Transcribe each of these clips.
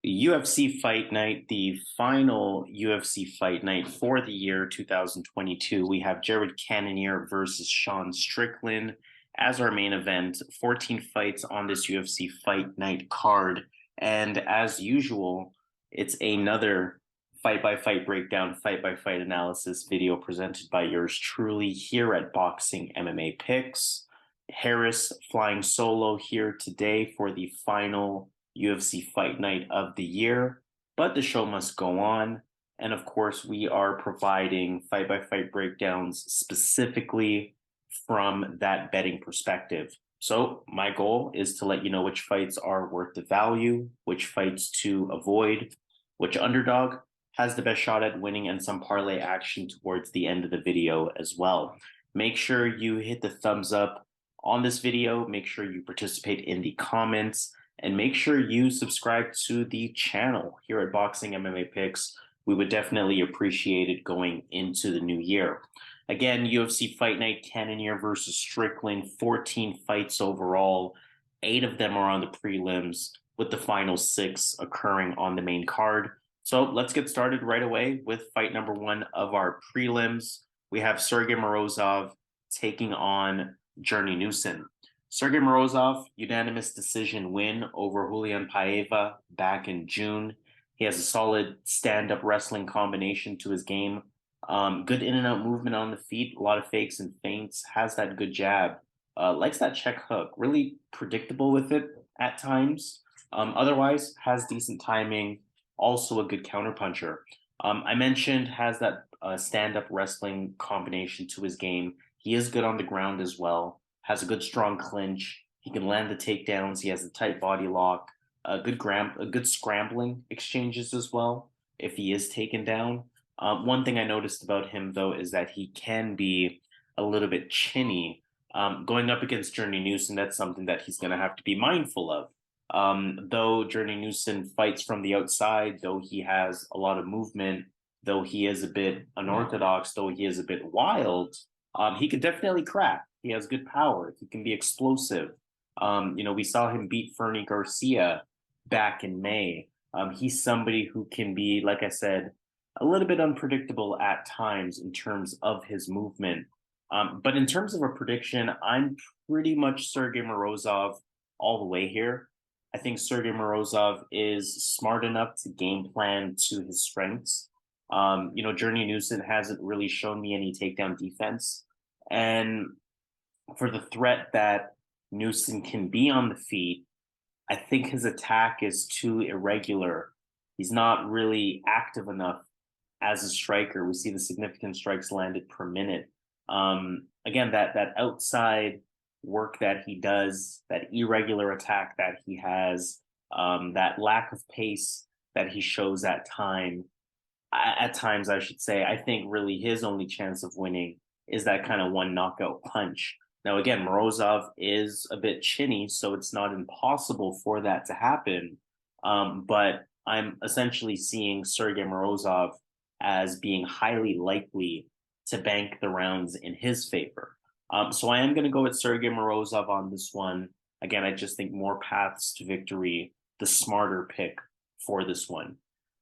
UFC Fight Night, the final UFC Fight Night for the year 2022. We have Jared Cannonier versus Sean Strickland as our main event. 14 fights on this UFC Fight Night card. And as usual, it's another fight by fight breakdown, fight by fight analysis video presented by yours truly here at Boxing MMA Picks. Harris flying solo here today for the final UFC Fight Night of the year, but the show must go on. And of course, we are providing fight by fight breakdowns specifically from that betting perspective. So, my goal is to let you know which fights are worth the value, which fights to avoid, which underdog has the best shot at winning, and some parlay action towards the end of the video as well. Make sure you hit the thumbs up on this video, make sure you participate in the comments, and make sure you subscribe to the channel here at Boxing MMA Picks. We would definitely appreciate it going into the new year. Again, UFC Fight Night, Cannonier versus Strickland, 14 fights overall. 8 of them are on the prelims, with the final 6 occurring on the main card. So let's get started right away with fight number 1 of our prelims. We have Sergey Morozov taking on Newson. Sergey Morozov, unanimous decision win over Julian back in June. He has a solid stand-up wrestling combination to his game. Good in and out movement on the feet, a lot of fakes and feints, has that good jab. Likes that check hook, really predictable with it at times. Otherwise, has decent timing, also a good counterpuncher. I mentioned has that stand-up wrestling combination to his game. He is good on the ground as well. Has a good strong clinch. He can land the takedowns. He has a tight body lock. A good scrambling exchanges as well if he is taken down. One thing I noticed about him though is that he can be a little bit chinny. Going up against Newson, that's something that he's going to have to be mindful of. Though Newson fights from the outside, though he has a lot of movement, though he is a bit unorthodox, though he is a bit wild, he could definitely crack. He has good power. He can be explosive. We saw him beat Fernie Garcia back in May. He's somebody who can be, like I said, a little bit unpredictable at times in terms of his movement. But in terms of a prediction, I'm pretty much Sergey Morozov all the way here. I think Sergey Morozov is smart enough to game plan to his strengths. Newson hasn't really shown me any takedown defense. And for the threat that Newson can be on the feet, I think his attack is too irregular. He's not really active enough as a striker. We see the significant strikes landed per minute. Again, that outside work that he does, that irregular attack that he has, that lack of pace that he shows at times, I should say, I think really his only chance of winning is that kind of one knockout punch. Now, again, Morozov is a bit chinny, so it's not impossible for that to happen. But I'm essentially seeing Sergey Morozov as being highly likely to bank the rounds in his favor. So I am going to go with Sergey Morozov on this one. Again, I just think more paths to victory, the smarter pick for this one.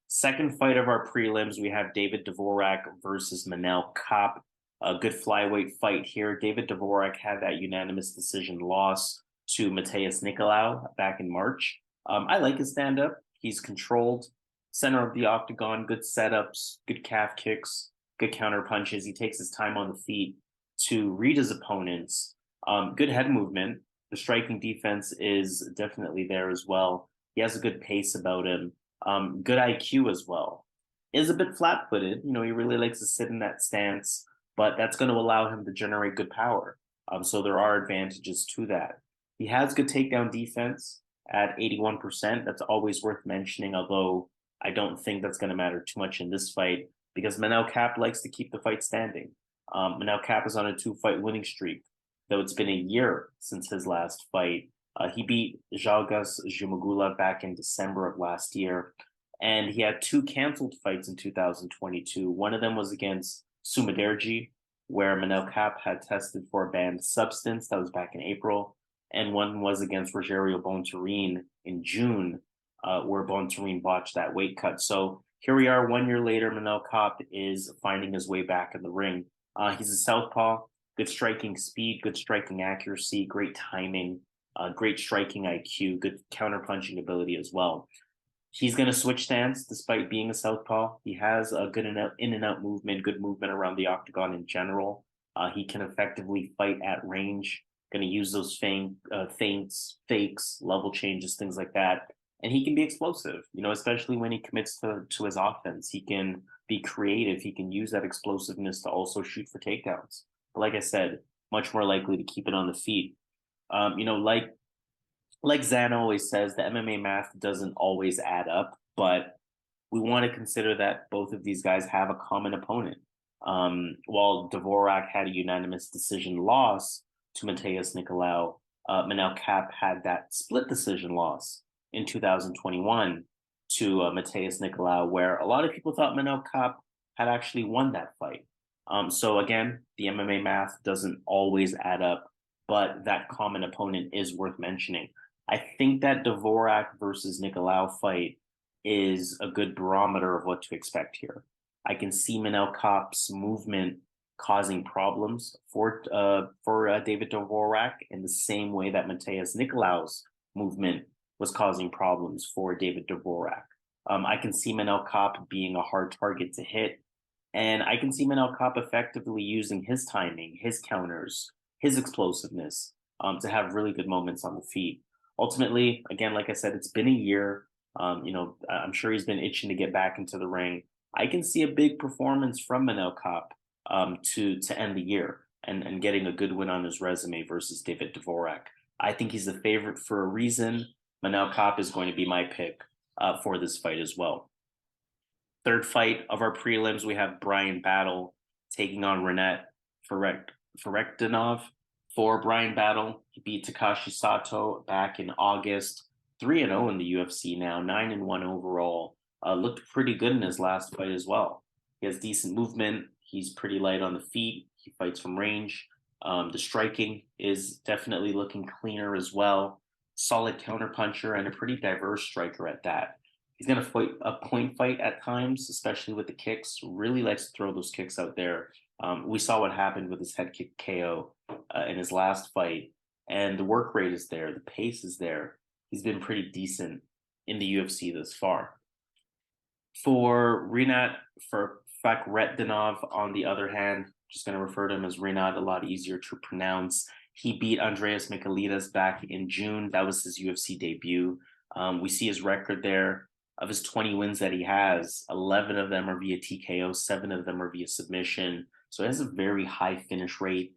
Second fight of our prelims, we have David Dvořák versus Manel Kape. A good flyweight fight here. David Dvořák had that unanimous decision loss to Matheus Nicolau back in March. I like his stand-up. He's controlled, center of the octagon, good setups, good calf kicks, good counter punches. He takes his time on the feet to read his opponents. Good head movement. The striking defense is definitely there as well. He has a good pace about him. Good IQ as well. Is a bit flat-footed. He really likes to sit in that stance, but that's going to allow him to generate good power. So there are advantages to that. He has good takedown defense at 81%. That's always worth mentioning, although I don't think that's going to matter too much in this fight because Manel Kape likes to keep the fight standing. Manel Kape is on a 2-fight winning streak, though it's been a year since his last fight. He beat Zhalgas Zhumagula back in December of last year, and he had 2 canceled fights in 2022. One of them was against Sumaderji, where Manel Kape had tested for a banned substance. That was back in April. And one was against Rogerio Bontorin in June. where Bontorin botched that weight cut. So here we are 1 year later. Manel Kape is finding his way back in the ring. He's a southpaw, good striking speed, good striking accuracy, great timing, great striking IQ, good counterpunching ability as well. He's going to switch stance despite being a southpaw. He has a good in and out movement, good movement around the octagon in general. He can effectively fight at range, going to use those feints, fakes, level changes, things like that. And he can be explosive, especially when he commits to his offense. He can be creative. He can use that explosiveness to also shoot for takedowns. But like I said, much more likely to keep it on the feet. Like Zan always says, the MMA math doesn't always add up, but we want to consider that both of these guys have a common opponent. While Dvořák had a unanimous decision loss to Matheus Nicolau, Manel Kape had that split decision loss in 2021 to Matheus Nicolau, where a lot of people thought Manel Kape had actually won that fight. So again, the MMA math doesn't always add up, but that common opponent is worth mentioning. I think that Dvořák versus Nicolau fight is a good barometer of what to expect here. I can see Manel Kape's movement causing problems for David Dvořák in the same way that Matheus Nicolau's movement was causing problems for David Dvořák. I can see Manel Kape being a hard target to hit, and I can see Manel Kape effectively using his timing, his counters, his explosiveness to have really good moments on the feet. Ultimately, again, like I said, it's been a year. I'm sure he's been itching to get back into the ring. I can see a big performance from Manel Kape to end the year and getting a good win on his resume versus David Dvořák. I think he's the favorite for a reason. Manel Kape is going to be my pick for this fight as well. Third fight of our prelims, we have Bryan Battle taking on Rinat Fakhretdinov. For Bryan Battle, he beat Takashi Sato back in August, 3-0 in the UFC now, 9-1 overall. Looked pretty good in his last fight as well. He has decent movement. He's pretty light on the feet. He fights from range. The striking is definitely looking cleaner as well. Solid counterpuncher and a pretty diverse striker at that. He's going to fight a point fight at times, especially with the kicks. Really likes to throw those kicks out there. We saw what happened with his head kick KO in his last fight, and the work rate is there. The pace is there. He's been pretty decent in the UFC thus far. For Rinat Fakhretdinov, on the other hand, just going to refer to him as Rinat, a lot easier to pronounce. He beat Andreas Michailidis back in June. That was his UFC debut. We see his record there. Of his 20 wins that he has, 11 of them are via TKO, 7 of them are via submission. So he has a very high finish rate,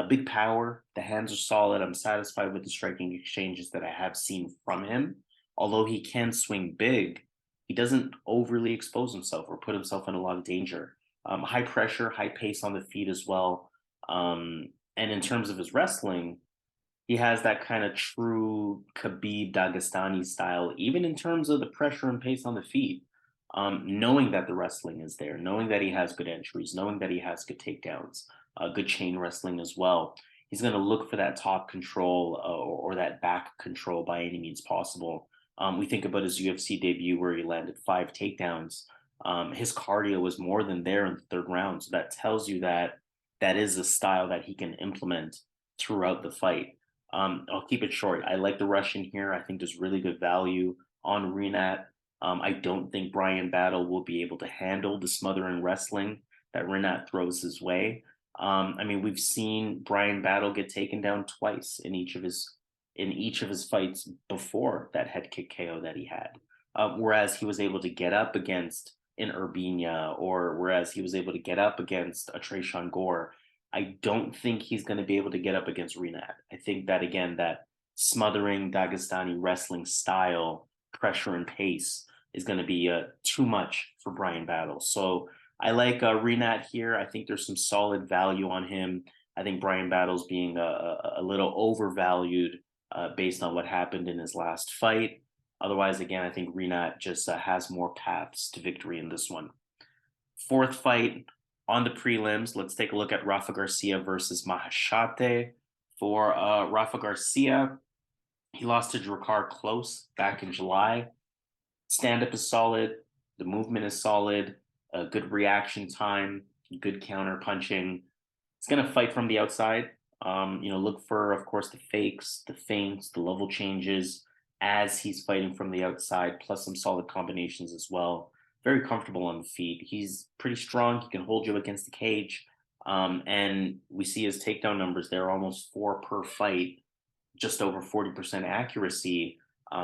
big power. The hands are solid. I'm satisfied with the striking exchanges that I have seen from him. Although he can swing big, he doesn't overly expose himself or put himself in a lot of danger. High pressure, high pace on the feet as well. And in terms of his wrestling, he has that kind of true Khabib Dagestani style, even in terms of the pressure and pace on the feet. Knowing that the wrestling is there, knowing that he has good entries, knowing that he has good takedowns, good chain wrestling as well. He's going to look for that top control or that back control by any means possible. We think about his UFC debut where he landed 5 takedowns. His cardio was more than there in the third round. So that tells you that that is a style that he can implement throughout the fight. I'll keep it short. I like the Russian here. I think there's really good value on Rinat. I don't think Bryan Battle will be able to handle the smothering wrestling that Rinat throws his way. We've seen Bryan Battle get taken down twice in each of his fights before that head kick KO that he had. Whereas he was able to get up against an Urbina, or whereas he was able to get up against a Tresean Gore. I don't think he's going to be able to get up against Rinat. I think that, again, that smothering Dagestani wrestling style, pressure and pace is going to be too much for Bryan Battle. So I like Rinat here. I think there's some solid value on him. I think Bryan Battle's being a little overvalued based on what happened in his last fight. Otherwise, again, I think Rinat just has more paths to victory in this one. Fourth fight on the prelims, let's take a look at Rafa García versus Maheshate. For Rafa García, he lost to Drakkar Klose back in July. Stand-up is solid. The movement is solid. A good reaction time, good counter punching. It's going to fight from the outside. Look for, of course, the fakes, the feints, the level changes as he's fighting from the outside, plus some solid combinations as well. Very comfortable on the feet. He's pretty strong. He can hold you against the cage. And we see his takedown numbers. They're almost 4 per fight, just over 40% accuracy.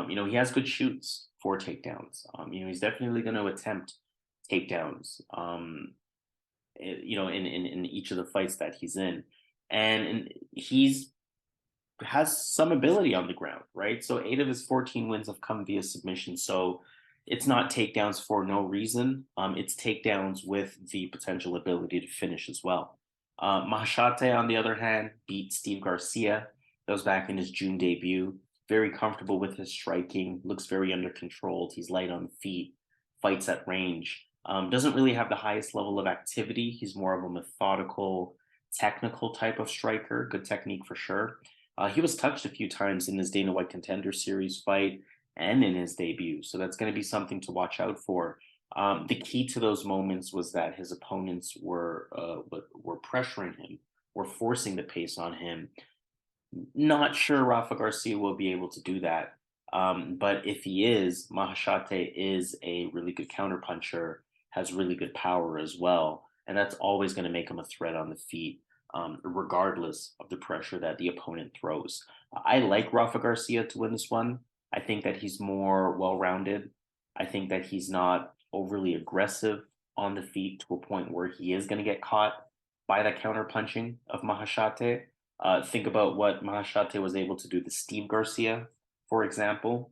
He has good shoots for takedowns. He's definitely going to attempt takedowns. In each of the fights that he's in, and he's has some ability on the ground, right? So 8 of his 14 wins have come via submission. So it's not takedowns for no reason. It's takedowns with the potential ability to finish as well. Maheshate, on the other hand, beat Steve Garcia. That was back in his June debut. Very comfortable with his striking. Looks very under controlled. He's light on the feet. Fights at range. Doesn't really have the highest level of activity. He's more of a methodical, technical type of striker. Good technique for sure. He was touched a few times in his Dana White Contender Series fight and in his debut. So that's going to be something to watch out for. The key to those moments was that his opponents were pressuring him, were forcing the pace on him. Not sure Rafa Garcia will be able to do that. But if he is, Maheshate is a really good counterpuncher, has really good power as well. And that's always going to make him a threat on the feet, regardless of the pressure that the opponent throws. I like Rafa Garcia to win this one. I think that he's more well-rounded. I think that he's not overly aggressive on the feet to a point where he is going to get caught by that counterpunching of Maheshate. Think about what Maheshate was able to do to Steve Garcia, for example.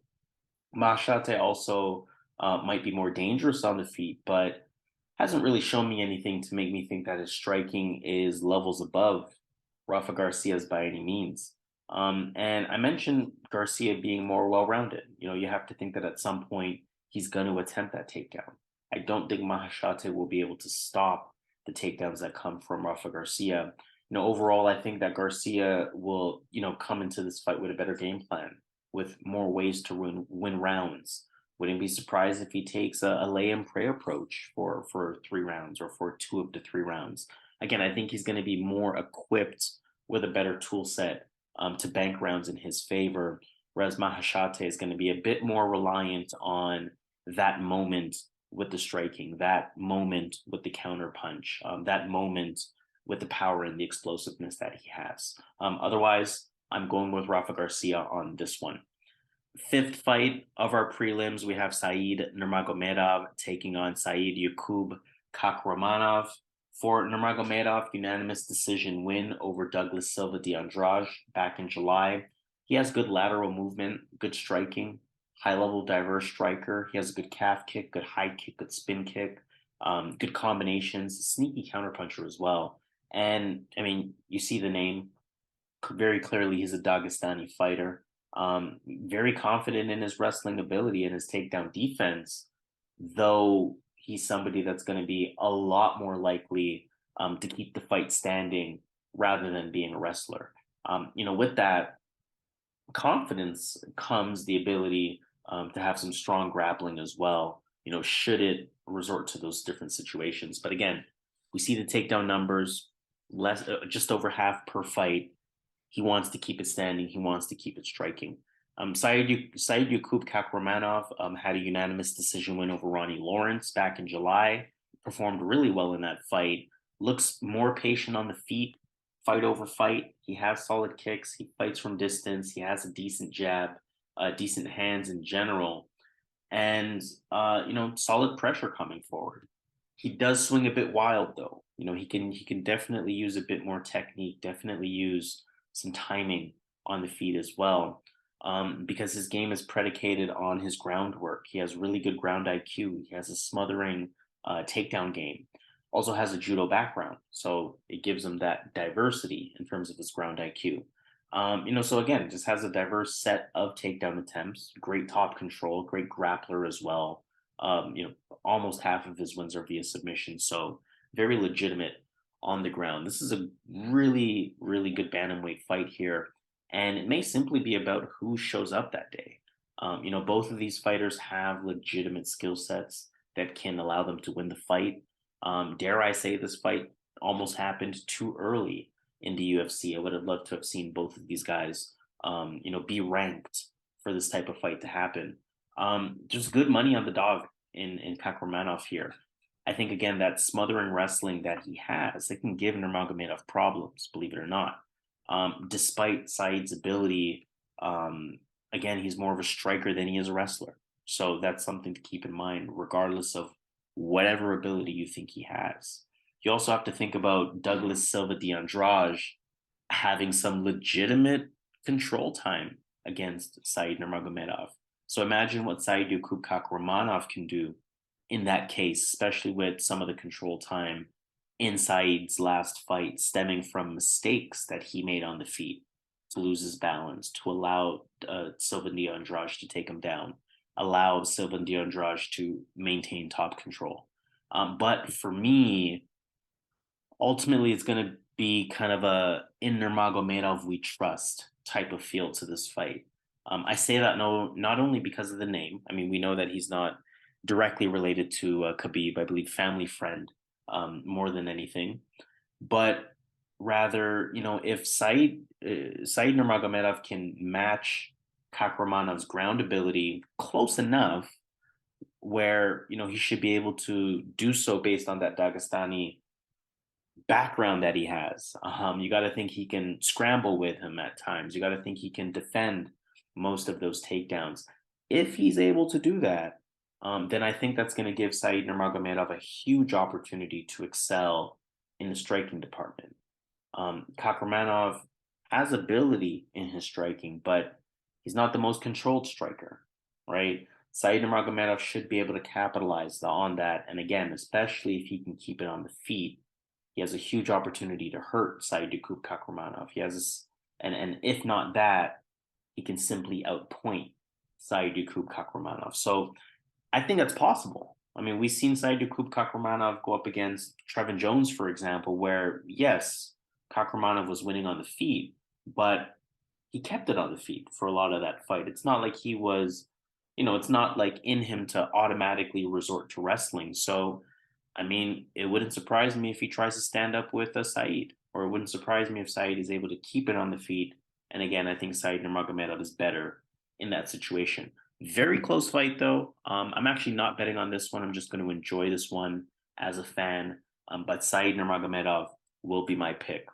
Maheshate also might be more dangerous on the feet, but hasn't really shown me anything to make me think that his striking is levels above Rafa Garcia's by any means. And I mentioned Garcia being more well-rounded. You have to think that at some point he's going to attempt that takedown. I don't think Maheshate will be able to stop the takedowns that come from Rafa Garcia. Overall, I think that Garcia will, come into this fight with a better game plan, with more ways to win rounds. Wouldn't be surprised if he takes a lay and pray approach for 3 rounds or for 2 of the 3 rounds. Again, I think he's going to be more equipped with a better tool set to bank rounds in his favor, whereas Maheshate is going to be a bit more reliant on that moment with the striking, that moment with the counter punch, that moment with the power and the explosiveness that he has. Otherwise, I'm going with Rafa Garcia on this one. 5th fight of our prelims, we have Said Nurmagomedov taking on Saidyokub Kakhramonov. For Nurmagomedov, unanimous decision win over Douglas Silva de Andrade back in July. He has good lateral movement, good striking, high-level diverse striker. He has a good calf kick, good high kick, good spin kick, good combinations, sneaky counterpuncher as well. And, you see the name. Very clearly, he's a Dagestani fighter. Very confident in his wrestling ability and his takedown defense, though he's somebody that's going to be a lot more likely to keep the fight standing rather than being a wrestler. With that confidence comes the ability to have some strong grappling as well, should it resort to those different situations. But again, we see the takedown numbers, just over half per fight. He wants to keep it standing. He wants to keep it striking. Saidyokub Kakhramonov had a unanimous decision win over Ronnie Lawrence back in July. Performed really well in that fight. Looks more patient on the feet, fight over fight. He has solid kicks. He fights from distance. He has a decent jab, decent hands in general, and solid pressure coming forward. He does swing a bit wild though. He can definitely use a bit more technique. Definitely use some timing on the feet as well, because his game is predicated on his groundwork. He has really good ground IQ. He has a smothering takedown game. Also has a judo background, so it gives him that diversity in terms of his ground IQ. So again, just has a diverse set of takedown attempts. Great top control, great grappler as well. Almost half of his wins are via submission, so very legitimate on the ground. This is a really, really good bantamweight fight here, and it may simply be about who shows up that day. Both of these fighters have legitimate skill sets that can allow them to win the fight. Dare I say this fight almost happened too early in the UFC. I would have loved to have seen both of these guys, be ranked for this type of fight to happen. Just good money on the dog in Kakhramonov here. I think again that smothering wrestling that he has, it can give Nurmagomedov problems, believe it or not. Despite Said's ability, again, he's more of a striker than he is a wrestler. So that's something to keep in mind, regardless of whatever ability you think he has. You also have to think about Douglas Silva de Andrade having some legitimate control time against Said Nurmagomedov. So imagine what Saidyokub Kakhramonov can do in that case, especially with some of the control time in Said's last fight stemming from mistakes that he made on the feet to lose his balance, to allow Silva de Andrade to take him down, allow Silva de Andrade to maintain top control. But for me, ultimately, it's going to be kind of a in Nurmagomedov we trust type of feel to this fight. I say that not only because of the name. I mean, we know that he's not directly related to Khabib, I believe, family friend more than anything, but rather, if Said Nurmagomedov can match Kakhramonov's ground ability close enough, where he should be able to do so based on that Dagestani background that he has. You got to think he can scramble with him at times. You got to think he can defend most of those takedowns. If he's able to do that, then I think that's going to give Said Nurmagomedov a huge opportunity to excel in the striking department. Kakhramonov has ability in his striking, but he's not the most controlled striker, right? Said Nurmagomedov should be able to capitalize on that. And again, especially if he can keep it on the feet, he has a huge opportunity to hurt Saidyokub Kakhramonov. He has this, and if not that, he can simply outpoint Saidyokub Kakhramonov. So I think that's possible. I mean, we've seen Saidyokub Kakhramonov go up against Trevin Jones, for example, where, yes, Kakhramonov was winning on the feet, but he kept it on the feet for a lot of that fight. It's not like he was, it's not like in him to automatically resort to wrestling. So, I mean, it wouldn't surprise me if he tries to stand up with Said, or it wouldn't surprise me if Said is able to keep it on the feet. And again, I think Said Nurmagomedov is better in that situation. Very close fight, though. I'm actually not betting on this one. I'm just going to enjoy this one as a fan. But Said Nurmagomedov will be my pick.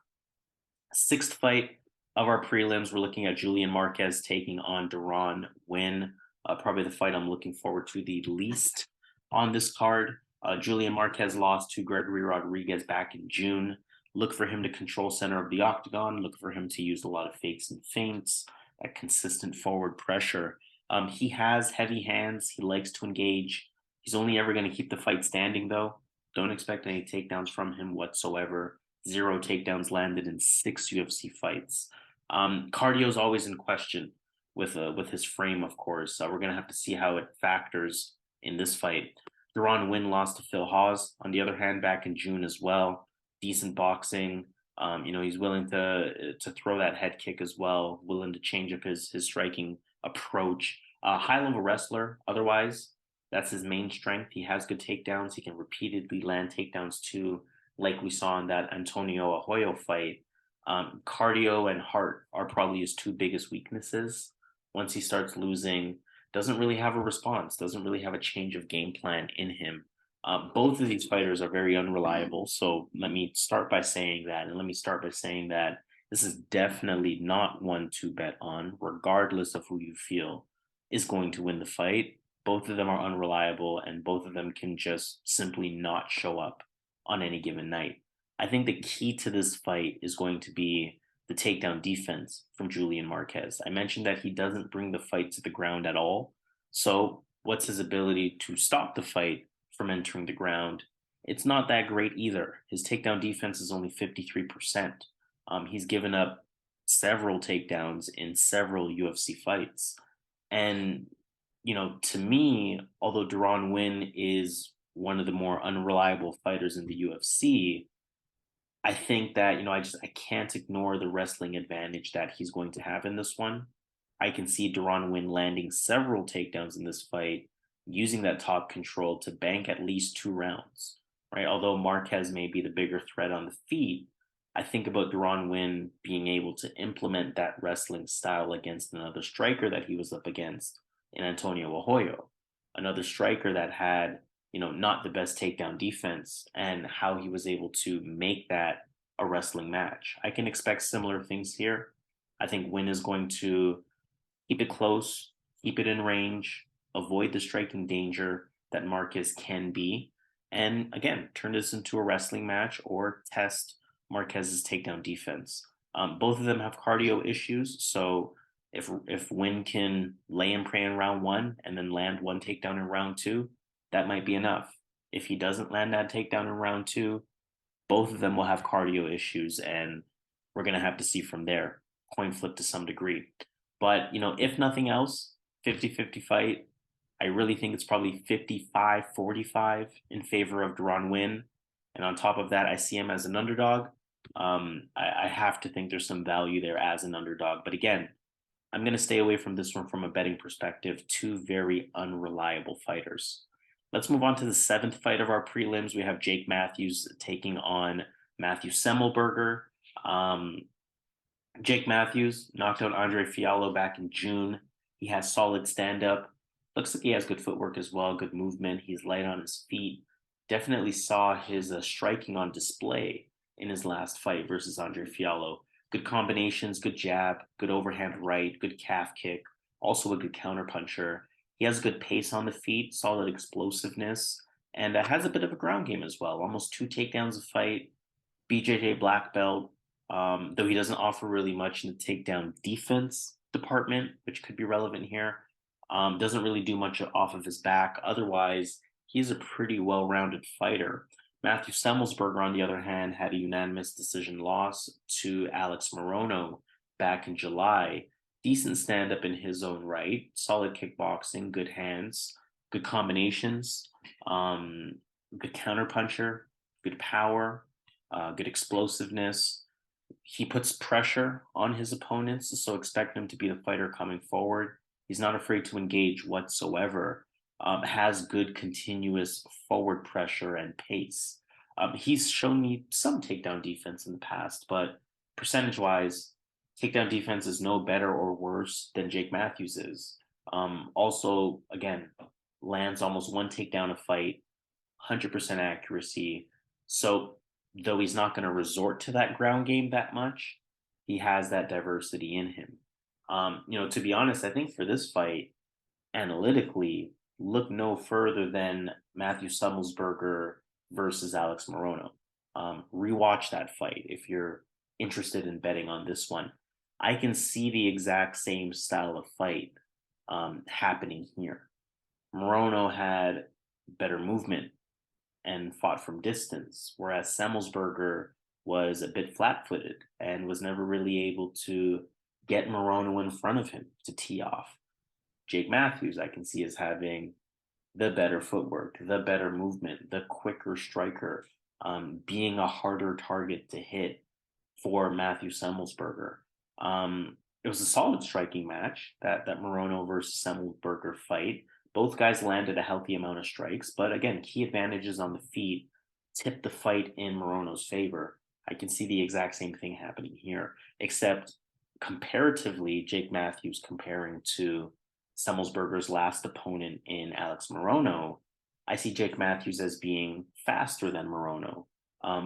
Sixth fight of our prelims, we're looking at Julian Marquez taking on Deron. Winn. Probably the fight I'm looking forward to the least on this card. Julian Marquez lost to Gregory Rodriguez back in June. Look for him to control center of the octagon. Look for him to use a lot of fakes and feints, that consistent forward pressure. He has heavy hands. He likes to engage. He's only ever going to keep the fight standing, though. Don't expect any takedowns from him whatsoever. 0 takedowns landed in 6 UFC fights. Cardio is always in question with his frame, of course. We're going to have to see how it factors in this fight. Deron Winn lost to Phil Hawes, on the other hand, back in June as well. Decent boxing. He's willing to throw that head kick as well, willing to change up his striking approach. High-level wrestler, otherwise, that's his main strength. He has good takedowns. He can repeatedly land takedowns too, like we saw in that Antonio Arroyo fight. Cardio and heart are probably his 2 biggest weaknesses. Once he starts losing, doesn't really have a response, doesn't really have a change of game plan in him. Both of these fighters are very unreliable. So let me start by saying that. And let me start by saying that this is definitely not one to bet on, regardless of who you feel is going to win the fight. Both of them are unreliable, and both of them can just simply not show up on any given night. I think the key to this fight is going to be the takedown defense from Julian Marquez. I mentioned that he doesn't bring the fight to the ground at all. So what's his ability to stop the fight from entering the ground? It's not that great either. His takedown defense is only 53%. He's given up several takedowns in several UFC fights. And, to me, although Deron Winn is one of the more unreliable fighters in the UFC, I think that, I can't ignore the wrestling advantage that he's going to have in this one. I can see Deron Winn landing several takedowns in this fight, using that top control to bank at least 2 rounds, right? Although Marquez may be the bigger threat on the feet, I think about Deron Winn being able to implement that wrestling style against another striker that he was up against in Antonio Arroyo, another striker that had, not the best takedown defense, and how he was able to make that a wrestling match. I can expect similar things here. I think Winn is going to keep it close, keep it in range, avoid the striking danger that Marquez can be, and again, turn this into a wrestling match or test Marquez's takedown defense. Both of them have cardio issues, so if Winn can lay and pray in round 1 and then land 1 takedown in round 2, that might be enough. If he doesn't land that takedown in round 2, both of them will have cardio issues, and we're going to have to see from there. Coin flip to some degree. But, if nothing else, 50-50 fight, I really think it's probably 55-45 in favor of Deron Winn. And on top of that, I see him as an underdog. I have to think there's some value there as an underdog. But again, I'm going to stay away from this one from a betting perspective. 2 very unreliable fighters. Let's move on to the 7th fight of our prelims. We have Jake Matthews taking on Matthew Semelsberger. Jake Matthews knocked out Andre Fiallo back in June. He has solid stand-up. Looks like he has good footwork as well, good movement. He's light on his feet. Definitely saw his striking on display in his last fight versus Andre Fiallo. Good combinations, good jab, good overhand right, good calf kick, also a good counterpuncher. He has good pace on the feet, solid explosiveness, and has a bit of a ground game as well. Almost 2 takedowns a fight, BJJ black belt, though he doesn't offer really much in the takedown defense department, which could be relevant here. Doesn't really do much off of his back. Otherwise, he's a pretty well-rounded fighter. Matthew Semelsberger, on the other hand, had a unanimous decision loss to Alex Morono back in July. Decent stand-up in his own right, solid kickboxing, good hands, good combinations, good counterpuncher, good power, good explosiveness. He puts pressure on his opponents, so expect him to be the fighter coming forward. He's not afraid to engage whatsoever. Has good continuous forward pressure and pace. He's shown me some takedown defense in the past, but percentage-wise, takedown defense is no better or worse than Jake Matthews is. Also, again, lands almost 1 takedown a fight, 100% accuracy. So though he's not going to resort to that ground game that much, he has that diversity in him. To be honest, I think for this fight, analytically, look no further than Matthew Semelsberger versus Alex Morono. Rewatch that fight if you're interested in betting on this one. I can see the exact same style of fight happening here. Morono had better movement and fought from distance, whereas Semelsberger was a bit flat-footed and was never really able to get Morono in front of him to tee off. Jake Matthews, I can see as having the better footwork, the better movement, the quicker striker, being a harder target to hit for Matthew Semelsberger. It was a solid striking match, that Morono versus Semelsberger fight. Both guys landed a healthy amount of strikes, but again, key advantages on the feet tipped the fight in Morono's favor. I can see the exact same thing happening here, except comparatively, Jake Matthews comparing to Semelsberger's last opponent in Alex Morono, I see Jake Matthews as being faster than Morono,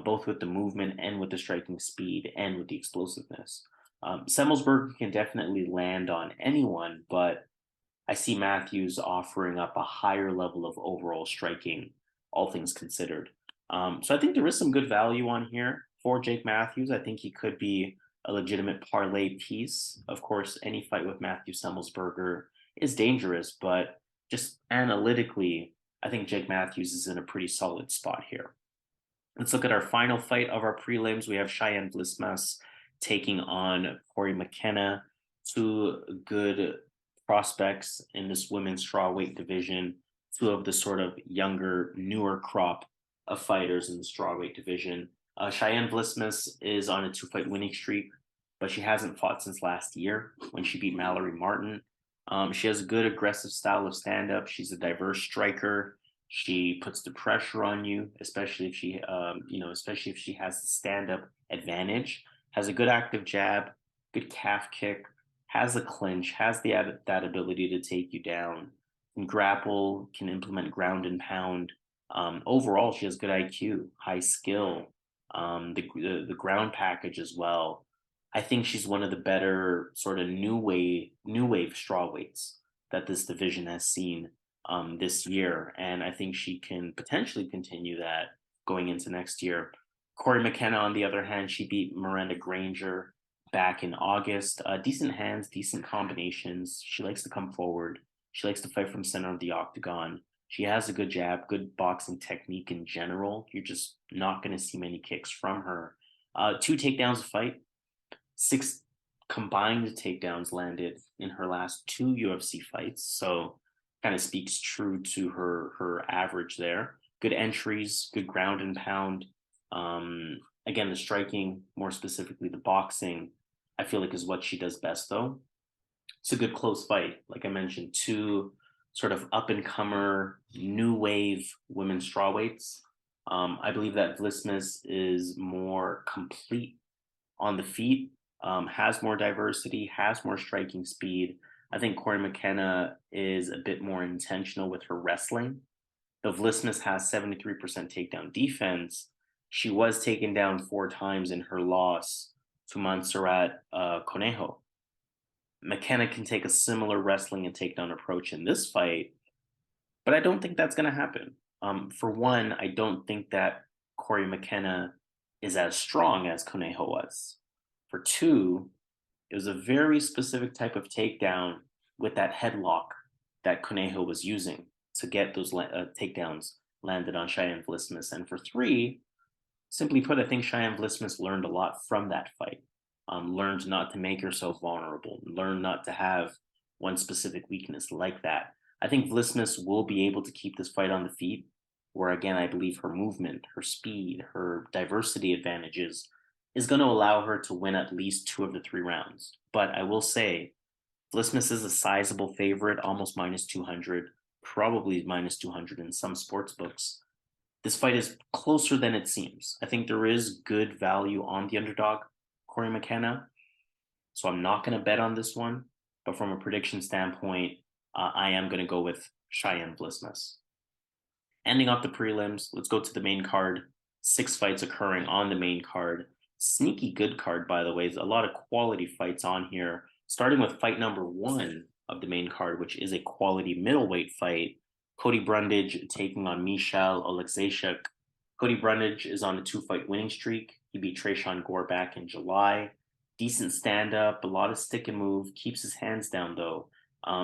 both with the movement and with the striking speed and with the explosiveness. Semelsberger can definitely land on anyone, but I see Matthews offering up a higher level of overall striking, all things considered. So I think there is some good value on here for Jake Matthews. I think he could be a legitimate parlay piece. Of course, any fight with Matthew Semelsberger is dangerous, but just analytically, I think Jake Matthews is in a pretty solid spot here. Let's look at our final fight of our prelims. We have Cheyanne Vlismas taking on Cory McKenna, 2 good prospects in this women's strawweight division, 2 of the sort of younger, newer crop of fighters in the strawweight division. Cheyanne Vlismas is on a 2-fight winning streak, but she hasn't fought since last year when she beat Mallory Martin. She has a good aggressive style of stand-up. She's a diverse striker. She puts the pressure on you, especially if she, especially if she has the stand-up advantage. Has a good active jab, good calf kick, has a clinch, has that ability to take you down, can grapple, can implement ground and pound. Overall, she has good IQ, high skill, the ground package as well. I think she's one of the better sort of new wave strawweights that this division has seen this year, and I think she can potentially continue that going into next year. Cory McKenna, on the other hand, she beat Miranda Granger back in August. Decent hands, decent combinations. She likes to come forward. She likes to fight from center of the octagon. She has a good jab, good boxing technique in general. You're just not going to see many kicks from her. 2 takedowns a fight, 6 combined takedowns landed in her last 2 UFC fights. So kind of speaks true to her average there. Good entries, good ground and pound. Again, the striking, more specifically the boxing, I feel like is what she does best, though. It's a good close fight. Like I mentioned, 2 sort of up-and-comer, new wave women's strawweights. I believe that Vlismas is more complete on the feet, has more diversity, has more striking speed. I think Cory McKenna is a bit more intentional with her wrestling. Though Vlismas has 73% takedown defense, she was taken down 4 times in her loss to Montserrat Conejo. McKenna can take a similar wrestling and takedown approach in this fight, but I don't think that's going to happen. For one, I don't think that Cory McKenna is as strong as Conejo was. For 2, it was a very specific type of takedown with that headlock that Conejo was using to get those takedowns landed on Cheyanne Vlismas. And for 3, simply put, I think Cheyanne Vlismas learned a lot from that fight. Learned not to make herself vulnerable, learned not to have one specific weakness like that. I think Vlismas will be able to keep this fight on the feet, where again, I believe her movement, her speed, her diversity advantages is going to allow her to win at least 2 of the 3 rounds. But I will say, Vlismas is a sizable favorite, almost minus 200, probably minus 200 in some sports books. This fight is closer than it seems. I think there is good value on the underdog, Cory McKenna. So I'm not going to bet on this one. But from a prediction standpoint, I am going to go with Cheyanne Vlismas. Ending off the prelims, let's go to the main card. 6 fights occurring on the main card. Sneaky good card, by the way. There's a lot of quality fights on here. Starting with fight number 1 of the main card, which is a quality middleweight fight. Cody Brundage taking on Michał Oleksiejczuk. Cody Brundage is on a 2-fight winning streak. He beat Tresean Gore back in July. Decent stand-up, a lot of stick and move. Keeps his hands down, though.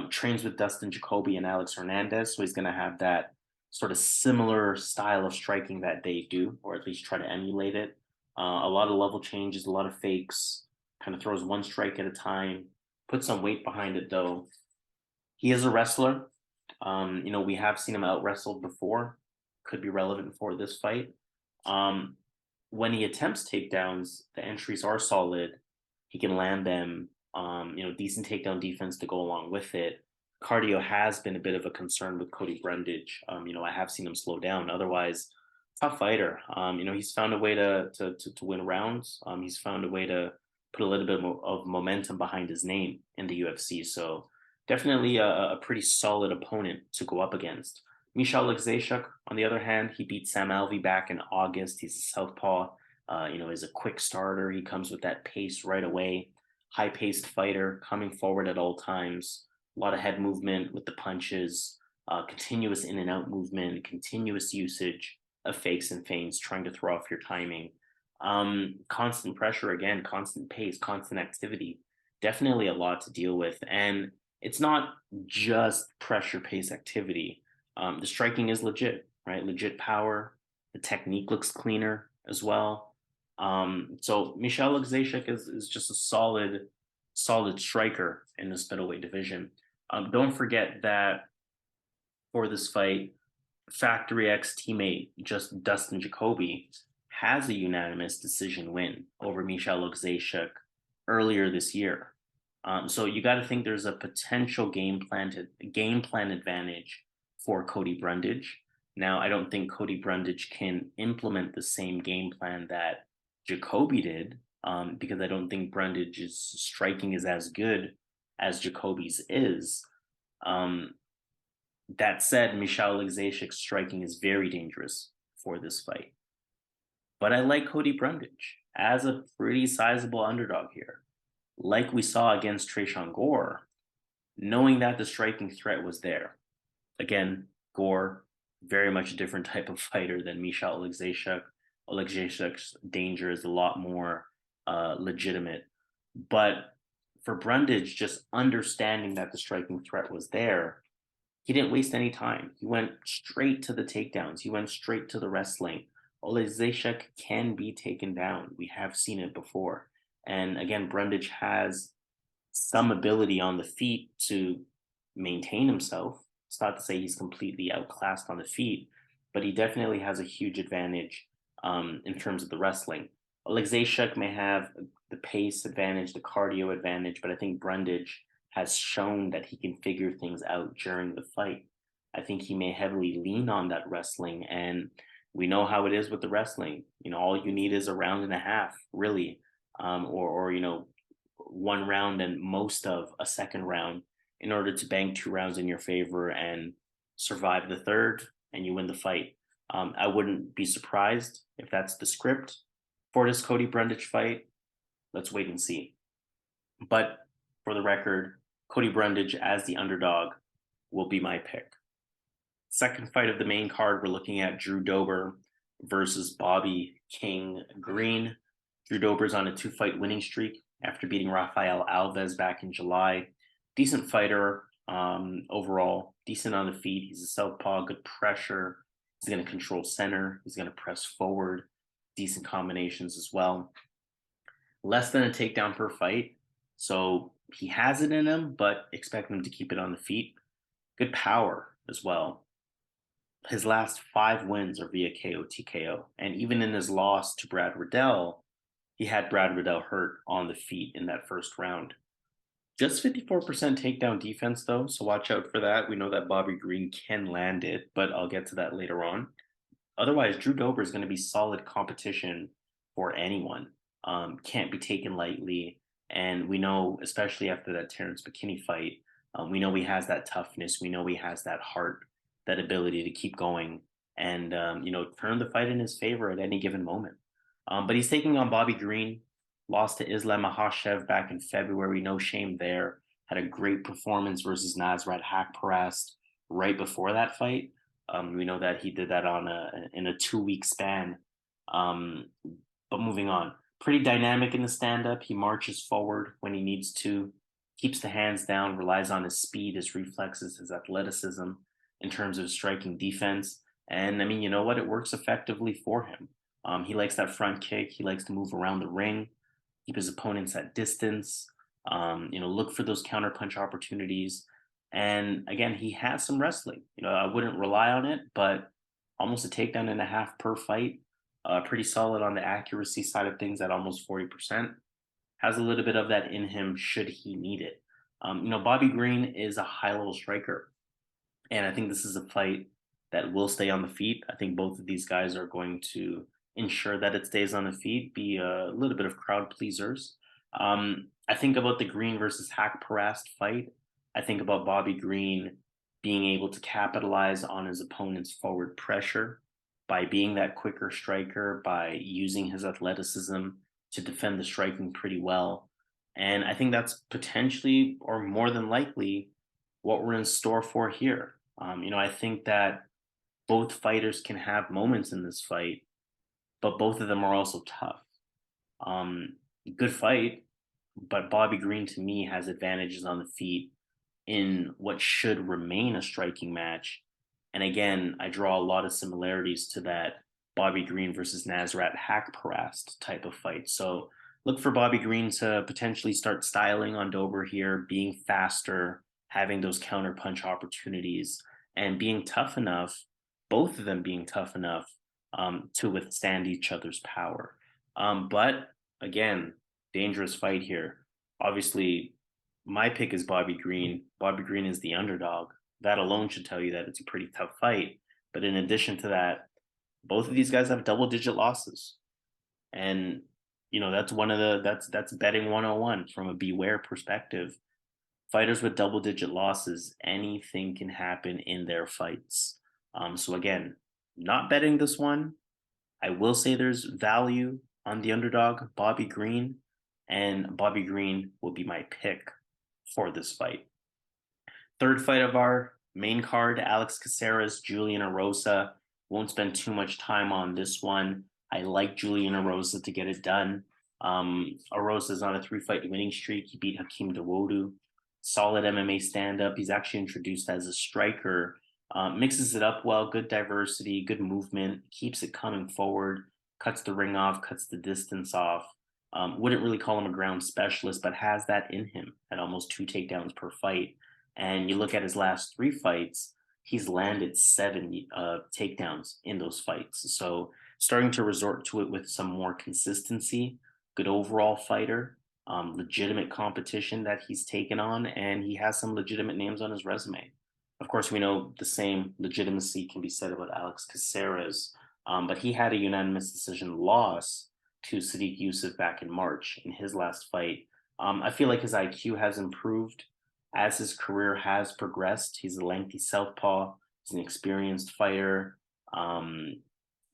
Trains with Dustin Jacoby and Alex Hernandez, so he's going to have that sort of similar style of striking that they do, or at least try to emulate it. A lot of level changes, a lot of fakes. Kind of throws 1 strike at a time. Put some weight behind it, though. He is a wrestler. We have seen him out-wrestled before. Could be relevant for this fight. When he attempts takedowns, the entries are solid. He can land them. Decent takedown defense to go along with it. Cardio has been a bit of a concern with Cody Brundage. I have seen him slow down. Otherwise, tough fighter. He's found a way to win rounds. He's found a way to put a little bit of momentum behind his name in the UFC. So definitely a pretty solid opponent to go up against. Michał Oleksiejczuk, on the other hand, he beat Sam Alvey back in August. He's a southpaw. He's a quick starter. He comes with that pace right away. High-paced fighter, coming forward at all times. A lot of head movement with the punches, continuous in and out movement, continuous usage of fakes and feints, trying to throw off your timing. Constant pressure again, constant pace, constant activity. Definitely a lot to deal with. And it's not just pressure, pace, activity. The striking is legit, right? Legit power. The technique looks cleaner as well. So Michał Oleksiejczuk is just a solid striker in this middleweight division. Don't forget that for this fight, Factory X teammate just Dustin Jacoby has a unanimous decision win over Michał Oleksiejczuk earlier this year. So you got to think there's a potential game plan advantage for Cody Brundage. Now, I don't think Cody Brundage can implement the same game plan that Jacoby did, because I don't think Brundage's striking is as good as Jacoby's is. That said, Michał Oleksiejczuk's striking is very dangerous for this fight. But I like Cody Brundage as a pretty sizable underdog here. Like we saw against Tresean Gore, knowing that the striking threat was there. Again, Gore, very much a different type of fighter than Michał Oleksiejczuk. Oleksiejczuk's danger is a lot more legitimate. But for Brundage, just understanding that the striking threat was there, he didn't waste any time. He went straight to the takedowns. He went straight to the wrestling. Oleksiejczuk can be taken down. We have seen it before. And again, Brundage has some ability on the feet to maintain himself. It's not to say he's completely outclassed on the feet, but he definitely has a huge advantage in terms of the wrestling. Oleksiejczuk may have the pace advantage, the cardio advantage, but I think Brundage has shown that he can figure things out during the fight. I think he may heavily lean on that wrestling, and we know how it is with the wrestling. All you need is a round and a half, really, or 1 round and most of a second round in order to bank 2 rounds in your favor and survive the third, and you win the fight. I wouldn't be surprised if that's the script for this Cody Brundage fight. Let's wait and see. But for the record, Cody Brundage as the underdog will be my pick. Second fight of the main card, we're looking at Drew Dober versus Bobby King Green. Drew Dober's on a 2-fight winning streak after beating Rafael Alves back in July. Decent fighter overall, decent on the feet. He's a southpaw, good pressure. He's going to control center. He's going to press forward. Decent combinations as well. Less than a takedown per fight. So he has it in him, but expect him to keep it on the feet. Good power as well. His last 5 wins are via KO TKO. And even in his loss to Brad Riddell, he had Brad Riddell hurt on the feet in that first round. Just 54% takedown defense, though, so watch out for that. We know that Bobby Green can land it, but I'll get to that later on. Otherwise, Drew Dober is going to be solid competition for anyone. Can't be taken lightly. And we know, especially after that Terrence McKinney fight, we know he has that toughness. We know he has that heart, that ability to keep going and, turn the fight in his favor at any given moment. But he's taking on Bobby Green, lost to Islam Makhachev back in February. No shame there. Had a great performance versus Nasrat Haqparast right before that fight. We know that he did that in a 2-week span. But moving on. Pretty dynamic in the stand-up. He marches forward when he needs to, keeps the hands down, relies on his speed, his reflexes, his athleticism in terms of striking defense. And, you know what? It works effectively for him. He likes that front kick. He likes to move around the ring, keep his opponents at distance, look for those counterpunch opportunities. And, again, he has some wrestling. I wouldn't rely on it, but almost a takedown and a half per fight. Pretty solid on the accuracy side of things at almost 40%. Has a little bit of that in him should he need it. Bobby Green is a high-level striker. And I think this is a fight that will stay on the feet. I think both of these guys are going to ensure that it stays on the feet, be a little bit of crowd pleasers. I think about the Green versus Haqparast fight. I think about Bobby Green being able to capitalize on his opponent's forward pressure by being that quicker striker, by using his athleticism to defend the striking pretty well. And I think that's potentially, or more than likely, what we're in store for here. I think that both fighters can have moments in this fight, but both of them are also tough. Good fight, but Bobby Green to me has advantages on the feet in what should remain a striking match. And again, I draw a lot of similarities to that Bobby Green versus Nasrat Haqparast type of fight. So look for Bobby Green to potentially start styling on Dober here, being faster, having those counterpunch opportunities, and being tough enough, both of them being tough enough to withstand each other's power. But again, dangerous fight here. Obviously, my pick is Bobby Green. Bobby Green is the underdog. That alone should tell you that it's a pretty tough fight. But in addition to that, both of these guys have double-digit losses. And that's one of the that's betting 101 from a beware perspective. Fighters with double-digit losses, anything can happen in their fights. So again, not betting this one. I will say there's value on the underdog, Bobby Green, and Bobby Green will be my pick for this fight. Third fight of our main card, Alex Caceres, Julian Erosa. Won't spend too much time on this one. I like Julian Erosa to get it done. Erosa is on a 3-fight winning streak. He beat Hakeem Dawodu. Solid MMA stand-up. He's actually introduced as a striker. Mixes it up well, good diversity, good movement, keeps it coming forward, cuts the ring off, cuts the distance off. Wouldn't really call him a ground specialist, but has that in him at almost 2 takedowns per fight. And you look at his last 3 fights, he's landed 7 takedowns in those fights. So starting to resort to it with some more consistency, good overall fighter, legitimate competition that he's taken on, and he has some legitimate names on his resume. Of course, we know the same legitimacy can be said about Alex Caceres, but he had a unanimous decision loss to Sadiq Youssef back in March in his last fight. I feel like his IQ has improved as his career has progressed. He's a lengthy southpaw. He's an experienced fighter.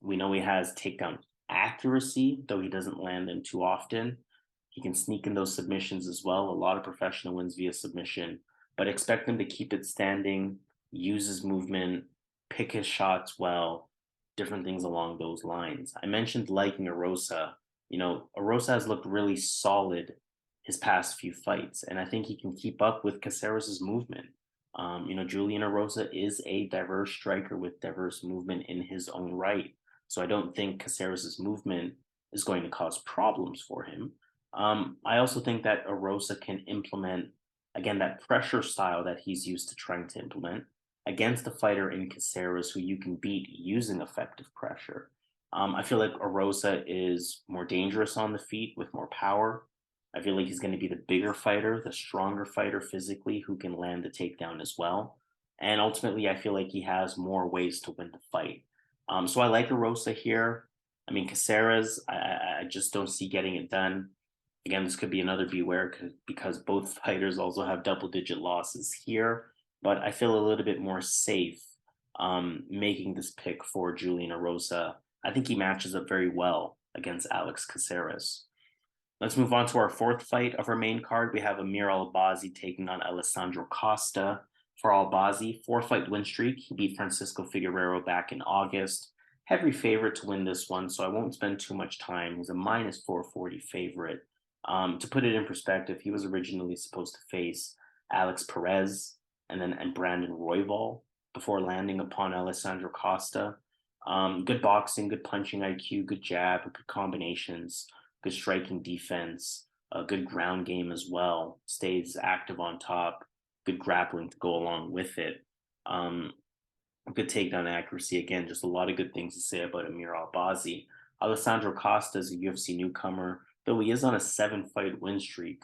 We know he has takedown accuracy, though he doesn't land them too often. He can sneak in those submissions as well. A lot of professional wins via submission, but expect him to keep it standing, use his movement, pick his shots well, different things along those lines. I mentioned liking Erosa. Erosa has looked really solid his past few fights, and I think he can keep up with Caceres' movement. Julian Erosa is a diverse striker with diverse movement in his own right. So I don't think Caceres' movement is going to cause problems for him. I also think that Erosa can implement, again, that pressure style that he's used to trying to implement against a fighter in Caceres who you can beat using effective pressure. I feel like Erosa is more dangerous on the feet with more power. I feel like he's going to be the bigger fighter, the stronger fighter physically who can land the takedown as well. And ultimately, I feel like he has more ways to win the fight. So I like Erosa here. I mean, Caceres, I just don't see getting it done. Again, this could be another beware because both fighters also have double-digit losses here. But I feel a little bit more safe making this pick for Julian Erosa. I think he matches up very well against Alex Caceres. Let's move on to our 4th fight of our main card. We have Amir Albazi taking on Alessandro Costa. For Albazi, 4-fight win streak. He beat Francisco Figueiredo back in August. Heavy favorite to win this one, so I won't spend too much time. He's a minus 440 favorite. To put it in perspective, he was originally supposed to face Alex Perez and Brandon Royval before landing upon Alessandro Costa. Good boxing, good punching IQ, good jab, good combinations, good striking defense, a good ground game as well. Stays active on top, good grappling to go along with it. Good takedown accuracy. Again, just a lot of good things to say about Amir Albazi. Alessandro Costa is a UFC newcomer, though he is on a 7-fight win streak.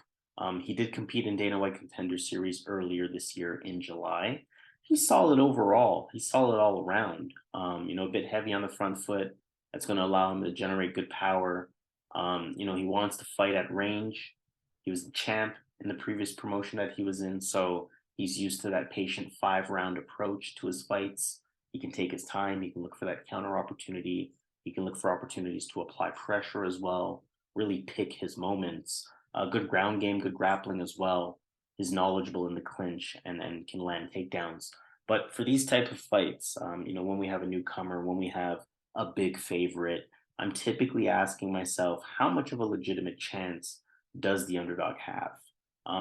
He did compete in Dana White Contender Series earlier this year in July. He's solid overall. He's solid all around. A bit heavy on the front foot. That's going to allow him to generate good power. He wants to fight at range. He was the champ in the previous promotion that he was in, so he's used to that patient 5-round approach to his fights. He can take his time. He can look for that counter opportunity. He can look for opportunities to apply pressure as well, really pick his moments. Good ground game, good grappling as well. He's knowledgeable in the clinch and can land takedowns. But for these type of fights, when we have a newcomer, when we have a big favorite, I'm typically asking myself, how much of a legitimate chance does the underdog have?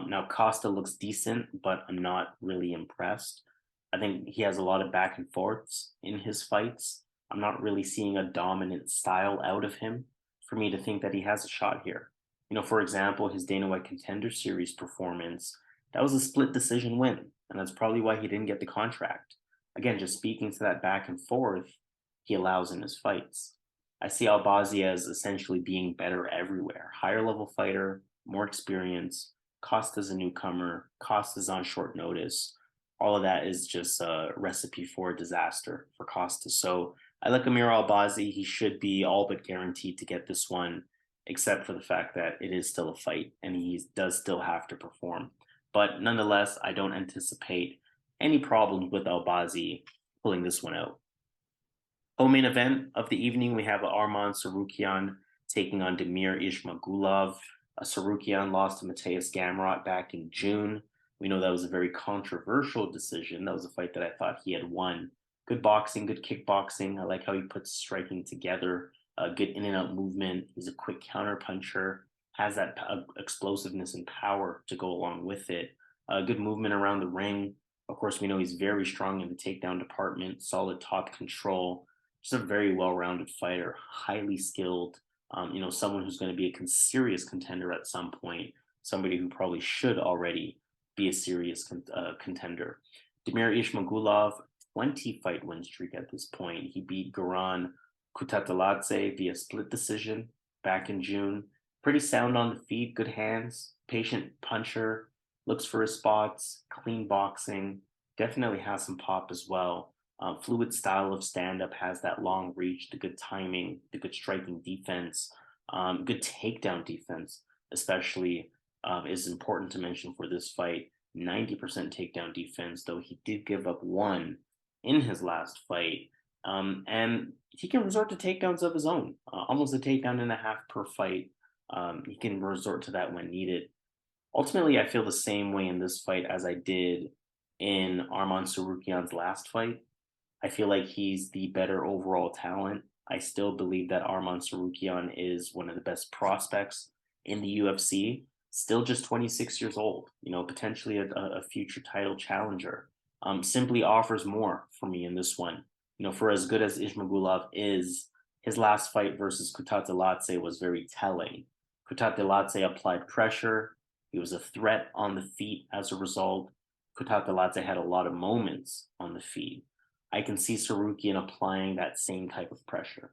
Now, Costa looks decent, but I'm not really impressed. I think he has a lot of back and forths in his fights. I'm not really seeing a dominant style out of him for me to think that he has a shot here. For example, his Dana White Contender Series performance, that was a split decision win, and that's probably why he didn't get the contract. Again, just speaking to that back and forth he allows in his fights. I see Albazi as essentially being better everywhere. Higher level fighter, more experience, Costa's a newcomer. Costa's on short notice. All of that is just a recipe for disaster for Costa. So I like Amir Albazi. He should be all but guaranteed to get this one, except for the fact that it is still a fight and he does still have to perform. But nonetheless, I don't anticipate any problems with Albazi pulling this one out. Co-main event of the evening, we have Arman Tsarukyan taking on Damir Ismagulov. Tsarukyan lost to Mateusz Gamrot back in June. We know that was a very controversial decision. That was a fight that I thought he had won. Good boxing, good kickboxing. I like how he puts striking together. Good in and out movement. He's a quick counter puncher. Has that explosiveness and power to go along with it. Good movement around the ring. Of course, we know he's very strong in the takedown department. Solid top control. Just a very well-rounded fighter. Highly skilled. Someone who's going to be a serious contender at some point. Somebody who probably should already be a serious contender. Damir Ismagulov, 20-fight win streak at this point. He beat Goran Kutateladze via split decision back in June. Pretty sound on the feet, good hands, patient puncher, looks for his spots, clean boxing, definitely has some pop as well. Fluid style of stand-up, has that long reach, the good timing, the good striking defense, good takedown defense, especially is important to mention for this fight. 90% takedown defense, though he did give up one in his last fight. And he can resort to takedowns of his own, almost a takedown and a half per fight. He can resort to that when needed. Ultimately, I feel the same way in this fight as I did in Arman Tsarukyan's last fight. I feel like he's the better overall talent. I still believe that Arman Tsarukyan is one of the best prospects in the UFC. Still just 26 years old, potentially a future title challenger. Simply offers more for me in this one. For as good as Ismagulov is, his last fight versus Kutateladze was very telling. Kutateladze applied pressure. He was a threat on the feet as a result. Kutateladze had a lot of moments on the feet. I can see Tsarukyan applying that same type of pressure.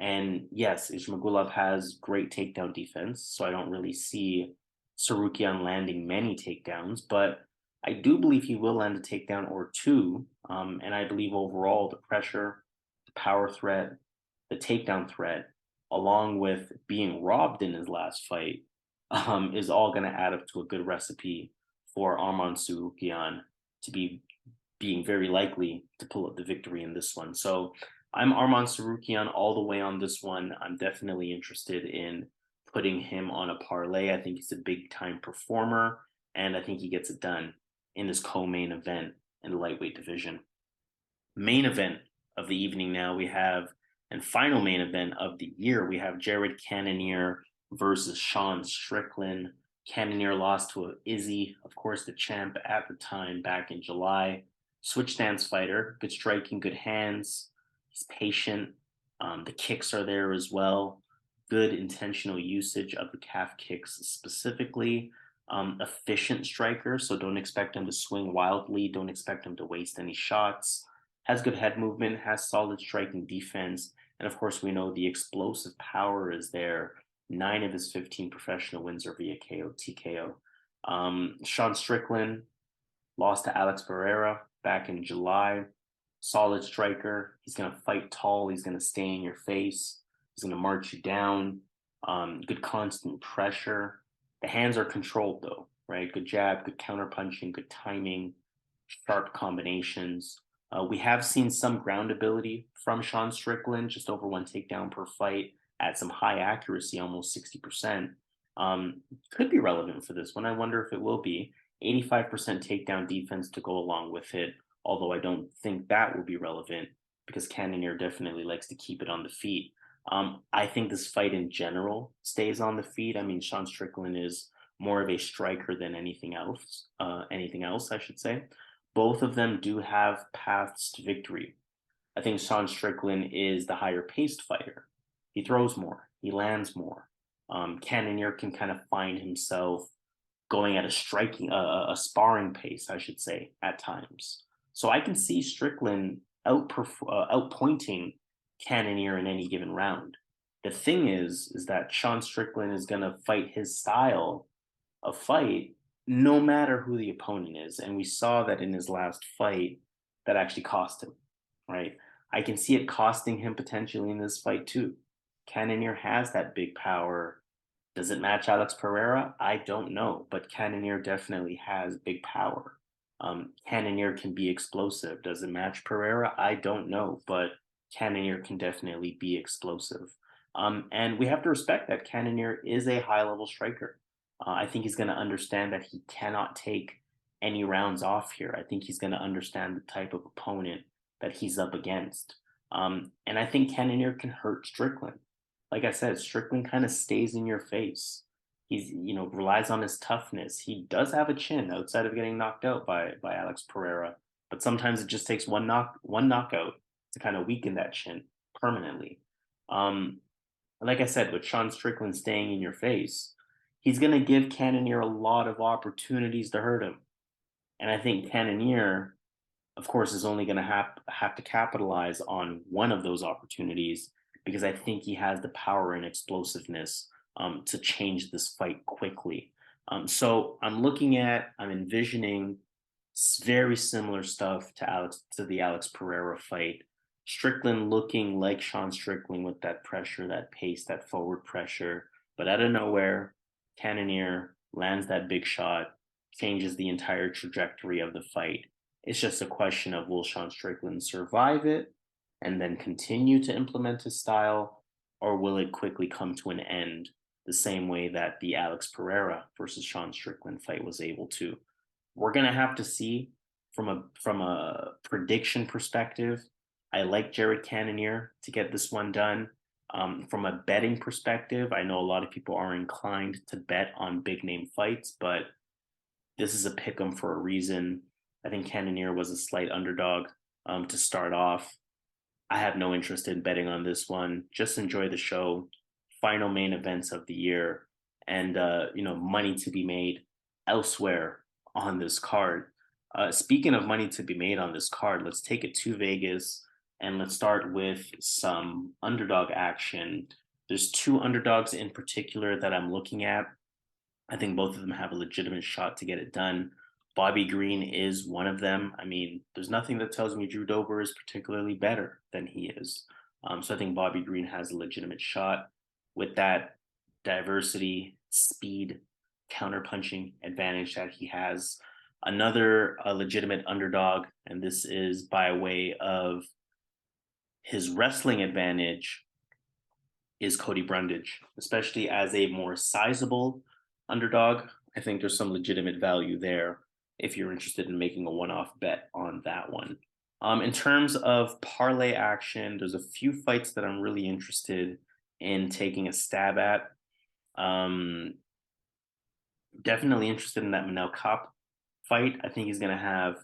And yes, Ismagulov has great takedown defense, so I don't really see Tsarukyan landing many takedowns, but I do believe he will land a takedown or two. And I believe overall the pressure, the power threat, the takedown threat, along with being robbed in his last fight, is all going to add up to a good recipe for Arman Tsarukyan to be being very likely to pull up the victory in this one. So I'm Arman Tsarukyan all the way on this one. I'm definitely interested in putting him on a parlay. I think he's a big time performer, and I think he gets it done in this co-main event in the lightweight division. Main event of the evening now we have, and final main event of the year, we have Jared Cannonier versus Sean Strickland. Cannonier lost to Izzy, of course, the champ at the time back in July. Switch stance fighter, good striking, good hands. He's patient. The kicks are there as well. Good intentional usage of the calf kicks specifically. Efficient striker, so don't expect him to swing wildly. Don't expect him to waste any shots. Has good head movement, has solid striking defense. And of course, we know the explosive power is there. 9 of his 15 professional wins are via KO, TKO. Sean Strickland lost to Alex Pereira back in July. Solid striker. He's going to fight tall. He's going to stay in your face. He's going to march you down. Good constant pressure. The hands are controlled though, right? Good jab, good counter punching, good timing, sharp combinations. We have seen some ground ability from Sean Strickland, just over 1 takedown per fight at some high accuracy, almost 60%. Could be relevant for this one. I wonder if it will be. 85% takedown defense to go along with it, although I don't think that will be relevant because Cannonier definitely likes to keep it on the feet. I think this fight in general stays on the feet. I mean, Sean Strickland is more of a striker than anything else, I should say. Both of them do have paths to victory. I think Sean Strickland is the higher paced fighter. He throws more, he lands more. Cannonier can kind of find himself going at a sparring pace, I should say, at times. So I can see Strickland outpointing Cannonier in any given round. The thing is that Sean Strickland is going to fight his style of fight no matter who the opponent is. And we saw that in his last fight, that actually cost him, right? I can see it costing him potentially in this fight too. Cannonier has that big power. Does it match Alex Pereira? I don't know, but Cannonier definitely has big power. Cannonier can be explosive. Does it match Pereira? I don't know, but Cannonier can definitely be explosive. And we have to respect that Cannonier is a high level striker. I think he's going to understand that he cannot take any rounds off here. I think he's going to understand the type of opponent that he's up against. And I think Cannonier can hurt Strickland. Like I said, Strickland kind of stays in your face. He's, relies on his toughness. He does have a chin outside of getting knocked out by Alex Pereira, but sometimes it just takes one knockout to kind of weaken that chin permanently. Like I said, with Sean Strickland staying in your face, he's going to give Cannonier a lot of opportunities to hurt him. And I think Cannonier, of course, is only going to have to capitalize on one of those opportunities, because I think he has the power and explosiveness to change this fight quickly. So I'm envisioning very similar stuff to the Alex Pereira fight. Strickland looking like Sean Strickland with that pressure, that pace, that forward pressure. But out of nowhere, Cannonier lands that big shot, changes the entire trajectory of the fight. It's just a question of, will Sean Strickland survive it and then continue to implement his style, or will it quickly come to an end the same way that the Alex Pereira versus Sean Strickland fight was able to? We're going to have to see. From a prediction perspective, I like Jared Cannonier to get this one done. From a betting perspective, I know a lot of people are inclined to bet on big name fights, but this is a pick 'em for a reason. I think Cannonier was a slight underdog to start off. I have no interest in betting on this one. Just enjoy the show. Final main events of the year, and money to be made elsewhere on this card. Speaking of money to be made on this card, let's take it to Vegas and let's start with some underdog action. There's two underdogs in particular that I'm looking at. I think both of them have a legitimate shot to get it done. Bobby Green is one of them. I mean, there's nothing that tells me Drew Dober is particularly better than he is. So I think Bobby Green has a legitimate shot with that diversity, speed, counterpunching advantage that he has. Another legitimate underdog, and this is by way of his wrestling advantage, is Cody Brundage, especially as a more sizable underdog. I think there's some legitimate value there if you're interested in making a one-off bet on that one. In terms of parlay action, there's a few fights that I'm really interested in taking a stab at. Definitely interested in that Manel Kape fight. I think he's going to have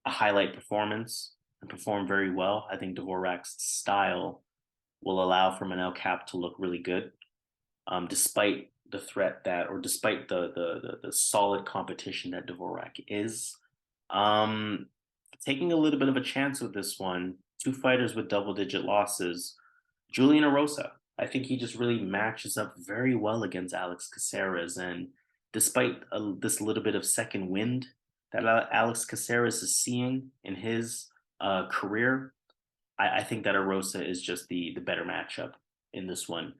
a highlight performance and perform very well. I think Dvořák's style will allow for Manel Kape to look really good, despite the threat that, or despite the solid competition that Dvořák is. Taking a little bit of a chance with this one. Two fighters with double-digit losses. Julian Erosa. I think he just really matches up very well against Alex Caceres, and despite this little bit of second wind that Alex Caceres is seeing in his career, I think that Erosa is just the better matchup in this one.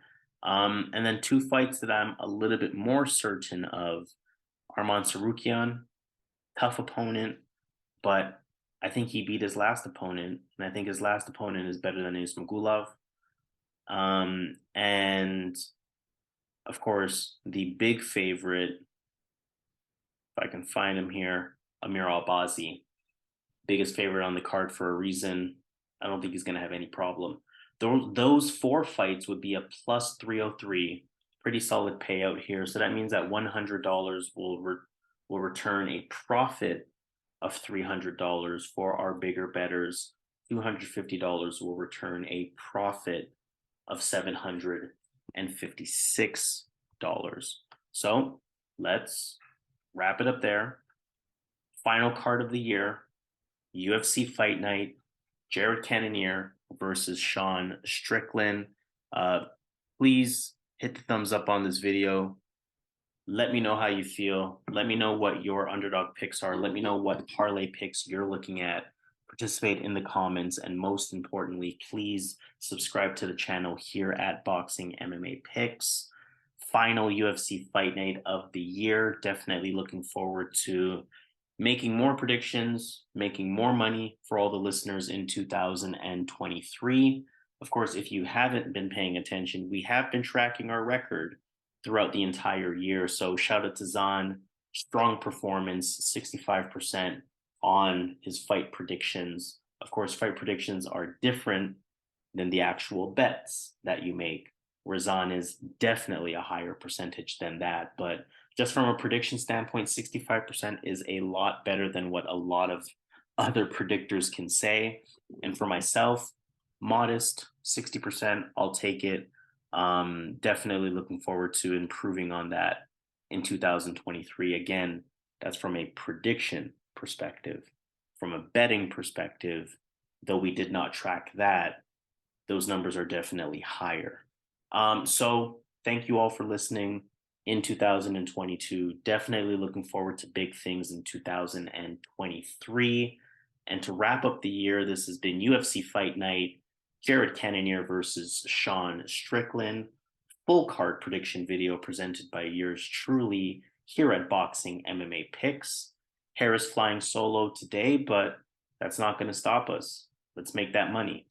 And then two fights that I'm a little bit more certain of: Arman Tsarukyan, tough opponent, but I think he beat his last opponent, and I think his last opponent is better than Ismagulov. And of course, the big favorite, if I can find him here, Amir Albazi, biggest favorite on the card for a reason. I don't think he's going to have any problem. Those four fights would be a plus 303, pretty solid payout here. So that means that $100 will return a profit of $300 for our bigger bettors. $250 will return a profit of $756. So let's wrap it up there. Final card of the year, UFC Fight Night, Jared Cannonier versus Sean Strickland. Please hit the thumbs up on this video. Let me know how you feel. Let me know what your underdog picks are. Let me know what parlay picks you're looking at. Participate in the comments. And most importantly, please subscribe to the channel here at Boxing MMA Picks. Final UFC Fight Night of the year. Definitely looking forward to making more predictions, making more money for all the listeners in 2023. Of course, if you haven't been paying attention, we have been tracking our record throughout the entire year. So shout out to Zahn, strong performance, 65% on his fight predictions. Of course, fight predictions are different than the actual bets that you make, where Zahn is definitely a higher percentage than that. But just from a prediction standpoint, 65% is a lot better than what a lot of other predictors can say. And for myself, modest 60%, I'll take it. Definitely looking forward to improving on that in 2023. Again, that's from a prediction perspective. From a betting perspective, though we did not track that, those numbers are definitely higher. So thank you all for listening in 2022. Definitely looking forward to big things in 2023. And to wrap up the year, this has been UFC Fight Night. Jared Cannonier versus Sean Strickland. Full card prediction video presented by yours truly here at Boxing MMA Picks. Harris flying solo today, but that's not going to stop us. Let's make that money.